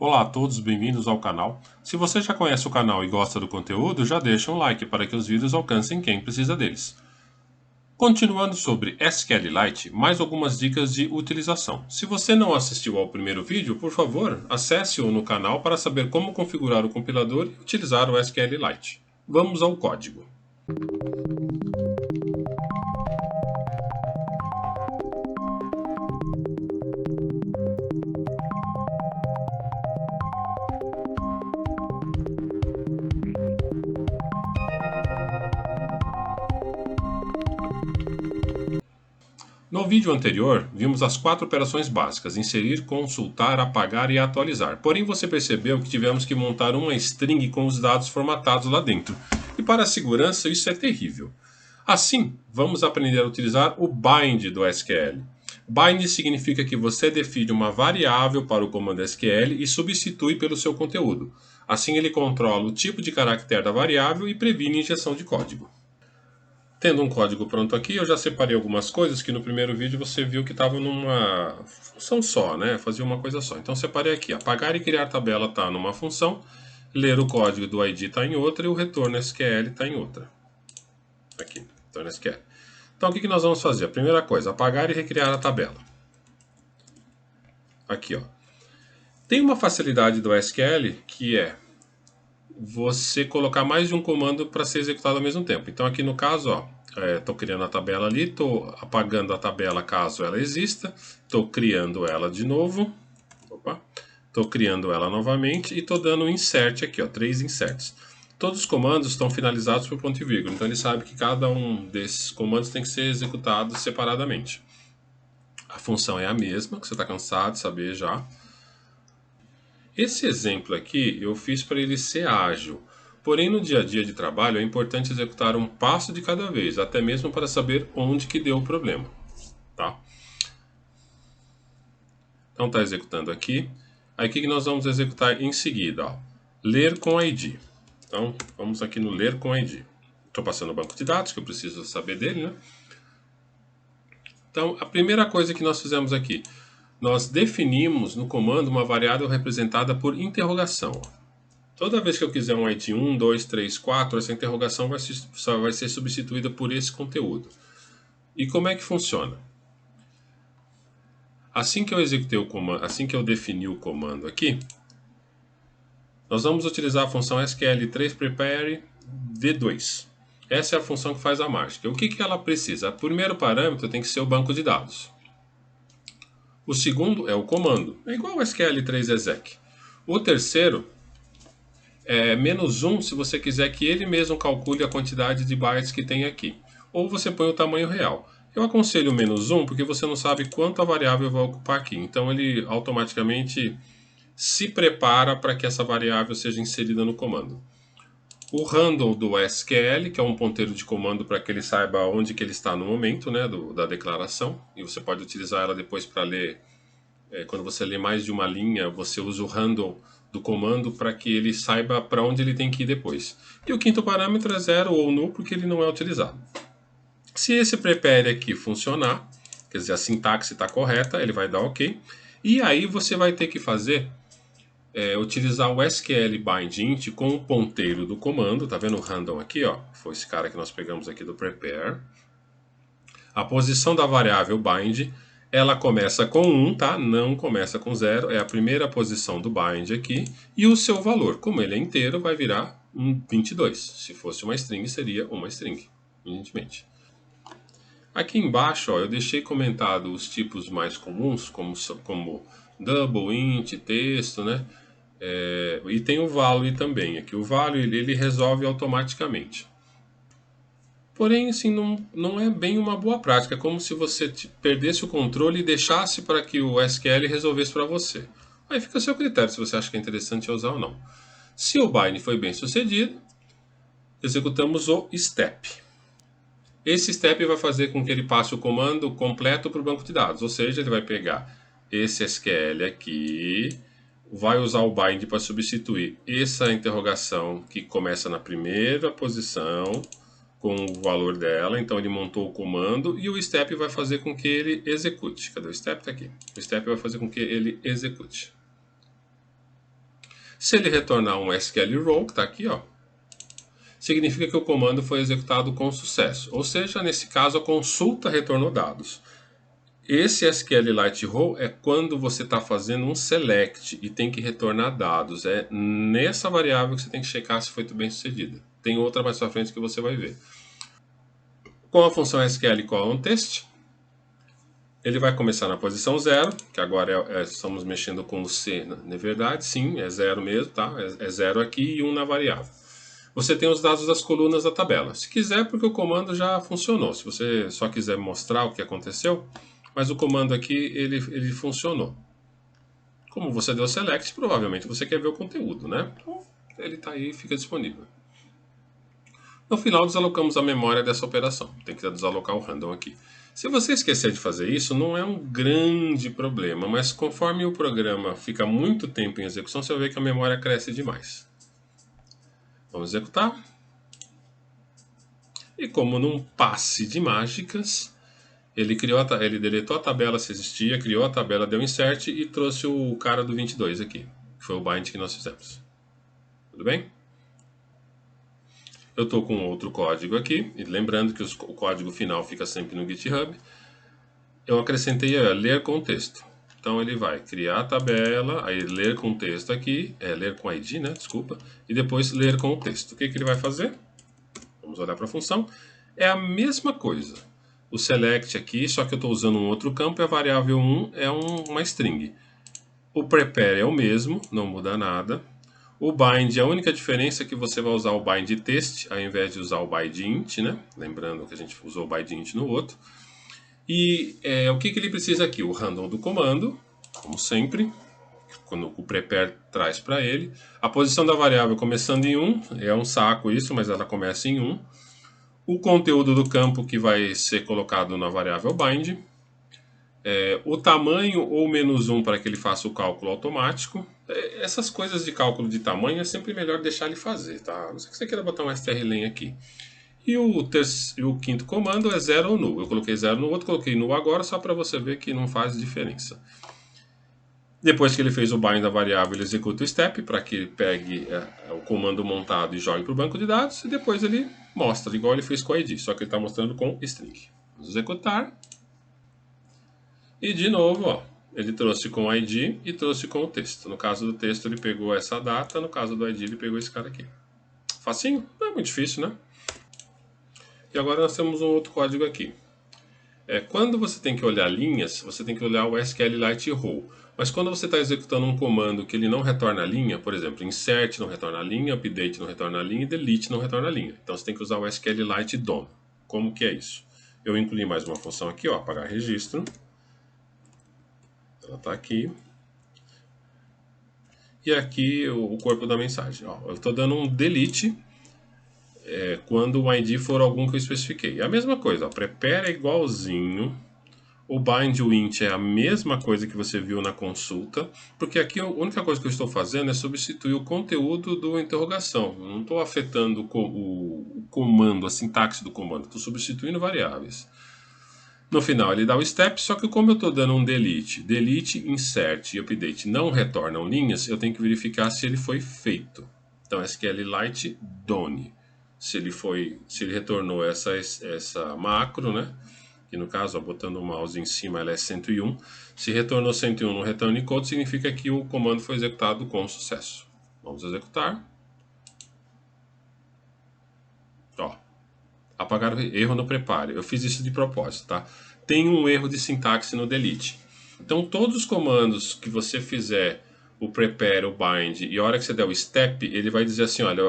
Olá a todos, bem-vindos ao canal. Se você já conhece o canal e gosta do conteúdo, já deixa um like para que os vídeos alcancem quem precisa deles. Continuando sobre SQLite, mais algumas dicas de utilização. Se você não assistiu ao primeiro vídeo, por favor, acesse-o no canal para saber como configurar o compilador e utilizar o SQLite. Vamos ao código. No vídeo anterior, vimos as 4 operações básicas: inserir, consultar, apagar e atualizar. Porém, você percebeu que tivemos que montar uma string com os dados formatados lá dentro. E para a segurança, isso é terrível. Assim, vamos aprender a utilizar o bind do SQL. Bind significa que você define uma variável para o comando SQL e substitui pelo seu conteúdo. Assim, ele controla o tipo de caractere da variável e previne injeção de código. Tendo um código pronto aqui, eu já separei algumas coisas que no primeiro vídeo você viu que estava numa função só, né? Fazia uma coisa só. Então separei aqui, apagar e criar tabela está numa função, ler o código do ID está em outra e o retorno SQL está em outra. Aqui, retorno SQL. Então o que nós vamos fazer? A primeira coisa, apagar e recriar a tabela. Aqui, ó. Tem uma facilidade do SQL que é você colocar mais de um comando para ser executado ao mesmo tempo. Então aqui no caso, ó, estou criando a tabela ali, estou apagando a tabela caso ela exista, estou criando ela de novo, estou criando ela novamente e estou dando um insert aqui, ó, 3 inserts. Todos os comandos estão finalizados por ponto e vírgula, então ele sabe que cada um desses comandos tem que ser executado separadamente. A função é a mesma, que você está cansado de saber já. Esse exemplo aqui eu fiz para ele ser ágil, porém no dia a dia de trabalho é importante executar um passo de cada vez, até mesmo para saber onde que deu o problema. Tá? Então está executando aqui. Aí o que nós vamos executar em seguida? Ó, ler com ID. Então vamos aqui no ler com ID. Estou passando o banco de dados, que eu preciso saber dele, né? Então a primeira coisa que nós fizemos aqui, nós definimos no comando uma variável representada por interrogação. Toda vez que eu quiser um ID 1, 2, 3, 4, essa interrogação vai ser substituída por esse conteúdo. E como é que funciona? Assim que eu executei o comando, assim que eu defini o comando aqui, nós vamos utilizar a função SQL3prepare v2. Essa é a função que faz a mágica. O que ela precisa? O primeiro parâmetro tem que ser o banco de dados. O segundo é o comando, é igual ao SQL3exec. O terceiro é -1 se você quiser que ele mesmo calcule a quantidade de bytes que tem aqui. Ou você põe o tamanho real. Eu aconselho o -1 porque você não sabe quanto a variável vai ocupar aqui. Então ele automaticamente se prepara para que essa variável seja inserida no comando. O handle do SQL, que é um ponteiro de comando para que ele saiba onde que ele está no momento, né, da declaração. E você pode utilizar ela depois para ler. Quando você lê mais de uma linha, você usa o handle do comando para que ele saiba para onde ele tem que ir depois. E o quinto parâmetro é 0 ou null, porque ele não é utilizado. Se esse prepare aqui funcionar, quer dizer, a sintaxe está correta, ele vai dar OK. E aí você vai ter que fazer, utilizar o SQL bind int com o ponteiro do comando. Tá vendo o random aqui? Ó? Foi esse cara que nós pegamos aqui do prepare. A posição da variável bind, ela começa com 1, tá? Não começa com 0, é a primeira posição do bind aqui. E o seu valor, como ele é inteiro, vai virar 22. Se fosse uma string, seria uma string, evidentemente. Aqui embaixo, ó, eu deixei comentado os tipos mais comuns, como double, int, texto, né? E tem o value também. Aqui o value ele resolve automaticamente. Porém, assim, não é bem uma boa prática. É como se você perdesse o controle e deixasse para que o SQL resolvesse para você. Aí fica a seu critério se você acha que é interessante usar ou não. Se o bind foi bem sucedido, executamos o step. Esse step vai fazer com que ele passe o comando completo para o banco de dados. Ou seja, ele vai pegar esse SQL aqui, vai usar o bind para substituir essa interrogação que começa na primeira posição com o valor dela. Então ele montou o comando e o step vai fazer com que ele execute. Cadê o step? Está aqui. O step vai fazer com que ele execute. Se ele retornar um SQL row, que está aqui, ó, significa que o comando foi executado com sucesso. Ou seja, nesse caso, a consulta retornou dados. Esse SQLite row é quando você está fazendo um select e tem que retornar dados. É nessa variável que você tem que checar se foi bem sucedida. Tem outra mais pra frente que você vai ver. Com a função SQL colon_test, ele vai começar na posição 0, que agora estamos mexendo com o C, na verdade, sim, é 0 mesmo, tá? É 0 aqui e 1 na variável. Você tem os dados das colunas da tabela. Se quiser, porque o comando já funcionou. Se você só quiser mostrar o que aconteceu, mas o comando aqui, ele funcionou. Como você deu select, provavelmente você quer ver o conteúdo, né? Então, ele está aí e fica disponível. No final, desalocamos a memória dessa operação. Tem que desalocar o random aqui. Se você esquecer de fazer isso, não é um grande problema, mas conforme o programa fica muito tempo em execução, você vai ver que a memória cresce demais. Vamos executar. E como num passe de mágicas, ele deletou a tabela se existia, criou a tabela, deu insert e trouxe o cara do 22 aqui, que foi o bind que nós fizemos. Tudo bem? Eu estou com outro código aqui, e lembrando que o código final fica sempre no GitHub. Eu acrescentei ler com texto. Então ele vai criar a tabela, aí ler com texto aqui, ler com ID, né? Desculpa, e depois ler com o texto. O que ele vai fazer? Vamos olhar para a função. É a mesma coisa. O select aqui, só que eu estou usando um outro campo, e a variável 1 é uma string. O prepare é o mesmo, não muda nada. O bind, a única diferença é que você vai usar o bind test ao invés de usar o bind int, né? Lembrando que a gente usou o bind int no outro. E o que ele precisa aqui? O random do comando, como sempre, quando o prepare traz para ele. A posição da variável começando em 1, é um saco isso, mas ela começa em 1. O conteúdo do campo que vai ser colocado na variável bind. O tamanho ou -1 para que ele faça o cálculo automático. Essas coisas de cálculo de tamanho é sempre melhor deixar ele fazer, tá? Não sei que você queira botar um strlen aqui. E o quinto comando é 0 ou null. Eu coloquei 0 no outro, coloquei null agora, só para você ver que não faz diferença. Depois que ele fez o bind da variável, ele executa o step para que ele pegue o comando montado e jogue para o banco de dados. E depois ele mostra, igual ele fez com o ID, só que ele está mostrando com string. Vamos executar. E de novo, ó, ele trouxe com o ID e trouxe com o texto. No caso do texto, ele pegou essa data, no caso do ID, ele pegou esse cara aqui. Facinho? Não é muito difícil, né? E agora nós temos um outro código aqui. Quando você tem que olhar linhas, você tem que olhar o SQLite row. Mas quando você está executando um comando que ele não retorna a linha, por exemplo, insert não retorna a linha, update não retorna a linha e delete não retorna a linha. Então você tem que usar o SQLite DOM. Como que é isso? Eu incluí mais uma função aqui, ó, apagar registro. Ela está aqui. E aqui o corpo da mensagem. Ó, eu estou dando um delete quando o ID for algum que eu especifiquei. É a mesma coisa, ó, prepare é igualzinho. O bind o int é a mesma coisa que você viu na consulta, porque aqui a única coisa que eu estou fazendo é substituir o conteúdo do interrogação. Eu não estou afetando o comando, a sintaxe do comando, estou substituindo variáveis. No final ele dá o step, só que como eu estou dando um delete, insert e update não retornam linhas, eu tenho que verificar se ele foi feito. Então SQLite done. Se ele retornou essa macro, né? Que no caso, ó, botando o mouse em cima, ela é 101. Se retornou 101 no return code, significa que o comando foi executado com sucesso. Vamos executar. Ó, apagar o erro no prepare. Eu fiz isso de propósito, tá? Tem um erro de sintaxe no delete. Então, todos os comandos que você fizer, o prepare, o bind, e a hora que você der o step, ele vai dizer assim, olha,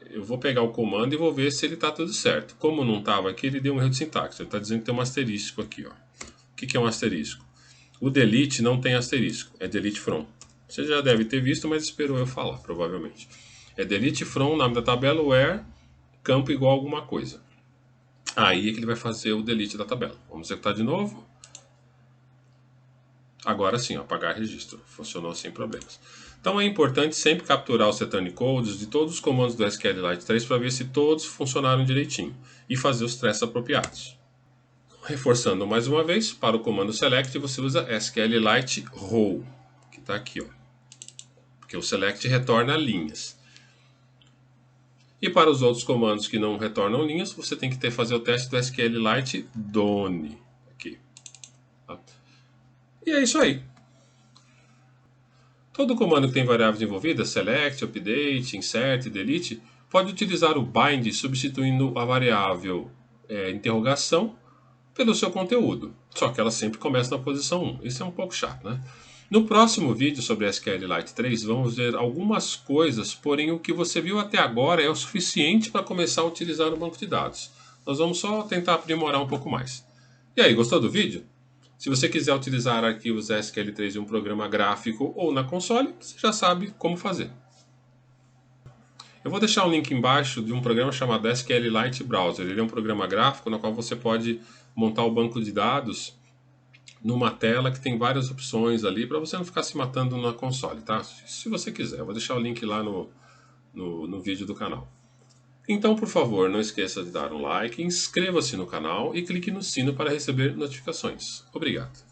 eu vou pegar o comando e vou ver se ele está tudo certo. Como não estava aqui, ele deu um erro de sintaxe. Ele está dizendo que tem um asterisco aqui, ó. O que é um asterisco? O delete não tem asterisco, é delete from. Você já deve ter visto, mas esperou eu falar, provavelmente. É delete from, nome da tabela, where, campo igual a alguma coisa. Aí é que ele vai fazer o delete da tabela. Vamos executar de novo. Agora sim, ó, apagar registro. Funcionou sem problemas. Então é importante sempre capturar os return codes de todos os comandos do SQLite 3 para ver se todos funcionaram direitinho e fazer os threads apropriados. Reforçando mais uma vez, para o comando select você usa SQLite row, que está aqui, ó. porque o select retorna linhas. E para os outros comandos que não retornam linhas, você tem que fazer o teste do SQLite Done. Aqui. E é isso aí. Todo comando que tem variáveis envolvidas, select, update, insert, delete, pode utilizar o bind substituindo a variável interrogação pelo seu conteúdo. Só que ela sempre começa na posição 1. Isso é um pouco chato, né? No próximo vídeo sobre SQLite 3, vamos ver algumas coisas, porém o que você viu até agora é o suficiente para começar a utilizar o banco de dados. Nós vamos só tentar aprimorar um pouco mais. E aí, gostou do vídeo? Se você quiser utilizar arquivos SQL3 em um programa gráfico ou na console, você já sabe como fazer. Eu vou deixar um link embaixo de um programa chamado SQLite Browser. Ele é um programa gráfico no qual você pode montar o banco de dados numa tela que tem várias opções ali para você não ficar se matando na console, tá? Se você quiser, eu vou deixar o link lá no vídeo do canal. Então, por favor, não esqueça de dar um like, inscreva-se no canal e clique no sino para receber notificações. Obrigado.